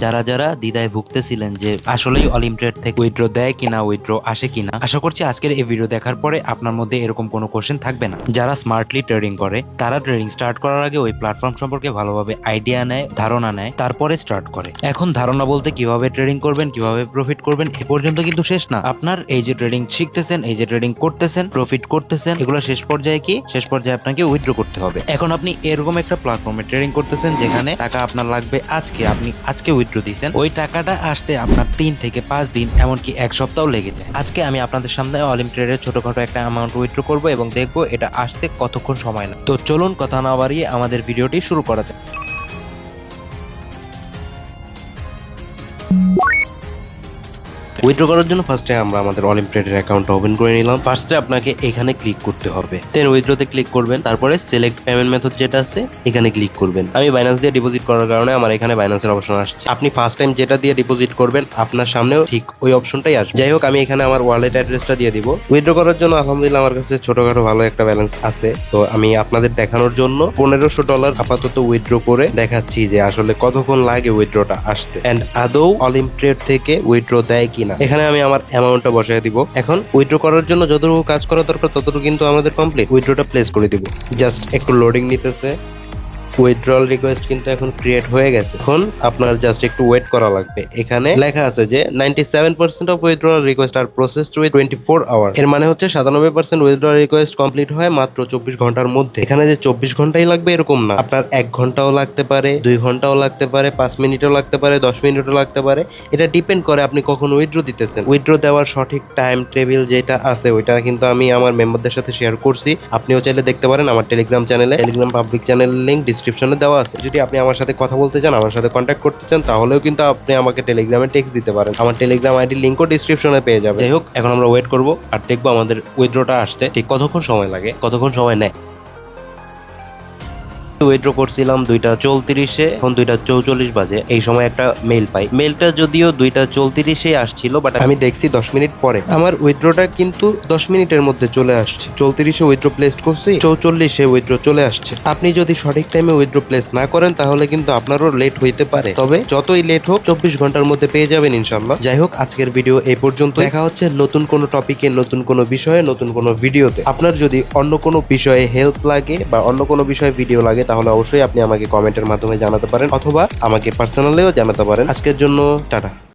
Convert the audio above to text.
যারা যারা দ্বিধায় ভুগতেছিলেন যে আসলেই অলিম্পিয়াড থেকে উইথড্র দেয় কিনা, উইথড্র আসে কিনা, আশা করছি আজকের এই ভিডিও দেখার পরে আপনার মধ্যে এরকম কোনো কোশ্চেন থাকবে না। যারা স্মার্টলি ট্রেডিং করে তারা ট্রেডিং স্টার্ট করার আগে ওই প্ল্যাটফর্ম সম্পর্কে ভালোভাবে আইডিয়া নেয়, ধারণা নেয়, তারপরে স্টার্ট করে। এখন ধারণা বলতে কিভাবে ট্রেডিং করবেন, কিভাবে প্রফিট করবেন এ পর্যন্ত কিন্তু শেষ না। আপনার এই যে ট্রেডিং শিখতেছেন, এই যে ট্রেডিং করতেছেন, প্রফিট করতেছেন, এগুলো শেষ পর্যায়ে কি, শেষ পর্যায়ে আপনাকে উইথড্র করতে হবে। এখন আপনি এরকম একটা প্ল্যাটফর্মে ট্রেডিং করতেছেন যেখানে টাকা আপনার লাগবে আজকে, আপনি আজকে উইথড্র দিচ্ছেন, ওই টাকাটা আসতে আপনার 3 থেকে 5 দিন এমনকি এক সপ্তাহ লেগে যায়। আজকে আমি আপনাদের সামনে অলিম্পিয়াডের ছোটখাটো একটা অ্যামাউন্ট উইথড্র করবো এবং দেখবো এটা আসতে কতক্ষণ সময় লাগে। তো চলুন কথা না বাড়িয়ে আমাদের ভিডিওটি শুরু করা যাক। উইথড্র করার জন্য ফার্স্টে আমরা আমাদের অলিম্পিয়াডের অ্যাকাউন্ট ওপেন করে নিলাম। ফার্স্টে আপনাকে এখানে ক্লিক করতে হবে, দেন উইথড্রতে ক্লিক করবেন, তারপরে সিলেক্ট পেমেন্ট মেথড যেটা আছে এখানে ক্লিক করবেন। আমি বাইন্যান্স দিয়ে ডিপোজিট করার কারণে আমার এখানে বাইন্যান্সের অপশন আসছে। আপনি ফার্স্ট টাইম যেটা দিয়ে ডিপোজিট করবেন আপনার সামনেও ঠিক ওই অপশনটাই আসবে। যাই হোক, আমি এখানে আমার ওয়ালেট অ্যাড্রেসটা দিয়ে দিব। উইথড্র করার জন্য আলহামদুলিল্লাহ আমার কাছে ছোটখাটো ভালো একটা ব্যালেন্স আছে, তো আমি আপনাদের দেখানোর জন্য $1500 আপাতত উইথড্র করে দেখাচ্ছি যে আসলে কতক্ষণ লাগে উইথড্রটা আসতে, এন্ড আদৌ অলিম্পিয়াড থেকে উইথড্র দেয় কিনা। এখানে আমি আমার অ্যামাউন্টটা বসায় দিব। এখন উইথড্র করার জন্য যতটুকু কাজ করা দরকার ততটুকু কিন্তু আমাদের কমপ্লিট। উইথড্রটা প্লেস করে দিব। জাস্ট একটু লোডিং নিতেছে। উইথড্রল রিকোয়েস্ট কিন্তু এখন ক্রিয়েট হয়ে গেছে। এখন আপনার জাস্ট একটু ওয়েট করা লাগবে। এখানে লেখা আছে যে 97% of withdrawal request are processed with 24 hour. এর মানে হচ্ছে 97% উইথড্রল রিকোয়েস্ট কমপ্লিট হয় মাত্র 24 ঘন্টার মধ্যে। এখানে যে 24 ঘন্টাই লাগবে এরকম না, আপনার 1 ঘন্টাও লাগতে পারে, 2 ঘন্টাও লাগতে পারে, 5 মিনিটও লাগতে পারে, 10 মিনিটও লাগতে পারে। এটা ডিপেন্ড করে আপনি কখন উইথড্র দিতেছেন। উইথড্র দেওয়ার সঠিক টাইম টেবিল যেটা আছে ওইটা কিন্তু আমি আমার মেম্বারদের সাথে শেয়ার করছি। আপনিও চাইলে দেখতে পারেন আমার টেলিগ্রাম চ্যানেলে। টেলিগ্রাম পাবলিক চ্যানেলের লিংক ডিসক্রিপশনে দেওয়া আছে। যদি আপনি আমার সাথে কথা বলতে চান, আমার সাথে কন্ট্যাক্ট করতে চান, তাহলেও কিন্তু আপনি আমাকে টেলিগ্রামে টেক্সট দিতে পারেন। আমার টেলিগ্রাম আইডি লিংকও ডিসক্রিপশনে পেয়ে যাবেন। যাই হোক, এখন আমরা ওয়েট করব আর দেখবো আমাদের উইথড্রটা আসতে ঠিক কতক্ষণ সময় লাগে, কতক্ষণ সময় নেয়। উইথড্র করছিলাম 2টা 34-এ, এখন 2টা 44 বাজে। এই সময় একটা মেইল পাই। মেইলটা যদিও 2টা 34-এ আসছিল, বাট আমি দেখছি 10 মিনিট পরে। আমার উইথড্রটা কিন্তু 10 মিনিটের মধ্যে চলে আসছে। 34-এ উইথড্র প্লেস করছি, 44-এ উইথড্র চলে আসছে। আপনি যদি সঠিক টাইমে উইথড্র প্লেস না করেন তাহলে কিন্তু আপনারও লেট হইতে পারে, তবে যতই লেট হোক 24 ঘন্টার মধ্যে পেয়ে যাবেন ইনশাল্লাহ। যাই হোক, আজকের ভিডিও এই পর্যন্ত। দেখা হচ্ছে নতুন কোনো টপিকে, নতুন কোনো বিষয়ে, নতুন কোনো ভিডিওতে। আপনার যদি অন্য কোনো বিষয়ে হেল্প লাগে বা অন্য কোনো বিষয়ে ভিডিও লাগে তাহলে অবশ্যই আপনি আমাকে কমেন্টের মাধ্যমে জানাতে পারেন, অথবা আমাকে পার্সোনালিও জানাতে পারেন। আজকের জন্য টাটা।